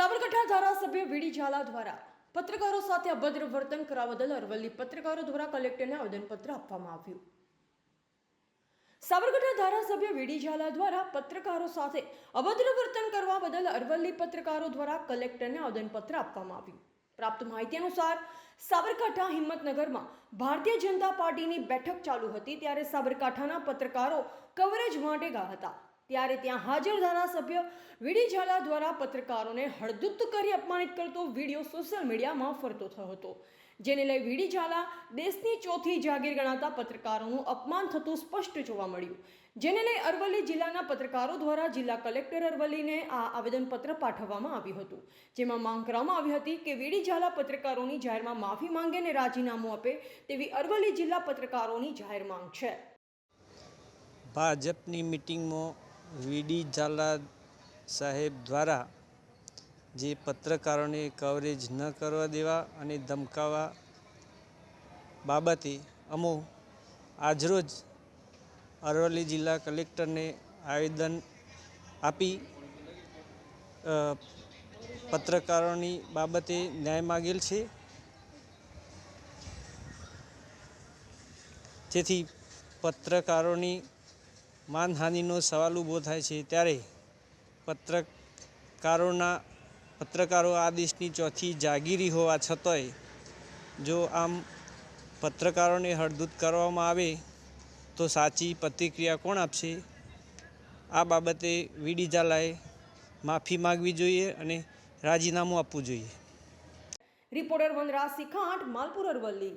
સાબરકાંઠા ધારાસભ્ય વીડી ઝાલા દ્વારા પત્રકારો સાથે અભદ્ર વર્તન કરવા બદલ અરવલ્લી પત્રકારો દ્વારા કલેક્ટરને આવેદનપત્ર આપવામાં આવ્યું। સાબરકાંઠા ધારાસભ્ય વીડી ઝાલા દ્વારા પત્રકારો સાથે અભદ્ર વર્તન કરવા બદલ અરવલ્લી પત્રકારો દ્વારા કલેક્ટરને આવેદનપત્ર આપવામાં આવ્યું। પ્રાપ્ત માહિતી અનુસાર સાબરકાંઠા હિંમતનગરમાં ભારતીય જનતા પાર્ટીની બેઠક ચાલુ હતી ત્યારે સાબરકાંઠાના પત્રકારો કવરેજ માટે ગયા હતા ત્યારે ત્યાં હાજર ધારાસભ્ય વીડી ઝાલા દ્વારા પત્રકારોને હળદૂત કરી અપમાનિત કરતો વિડીયો સોશિયલ મીડિયામાં ફરતો થયો હતો, જેને લઈ વીડી ઝાલા દેશની ચોથી જાગીર ગણાતા પત્રકારોનું અપમાન થતું સ્પષ્ટ જોવા મળ્યું, જેને લઈ અરવલ્લી જિલ્લાના પત્રકારો દ્વારા જિલ્લા કલેક્ટર અરવલ્લીને આ આવેદનપત્ર પાઠવવામાં આવ્યું હતું, જેમાં માંગ કરવામાં આવી હતી કે વીડી ઝાલા પત્રકારોની જાહેરમાં માફી માંગે અને રાજીનામું આપે તેવી અરવલ્લી જિલ્લા પત્રકારોની જાહેર માંગ છે। ભાજપની મીટિંગમાં વીડી ઝાલા સાહેબ દ્વારા જે પત્રકારોને કવરેજ ન કરવા દેવા અને ધમકાવવા બાબતે અમો આજરોજ અરવલ્લી જિલ્લા કલેક્ટરને આવેદન આપી પત્રકારોની બાબતે ન્યાય માગેલ છે, જેથી પત્રકારોની માનહાનિનો સવાલ ઊભો થાય છે। ત્યારે પત્રકારો આ દેશની ચોથી જાગીરી હોવા છતાંય જો આમ પત્રકારોને હળદૂત કરવામાં આવે તો સાચી પ્રતિક્રિયા કોણ આપશે? આ બાબતે વીડી ઝાલાએ માફી માગવી જોઈએ અને રાજીનામું આપવું જોઈએ। રિપોર્ટર વનરાજ સિખાંટ, માલપુર, અરવલ્લી।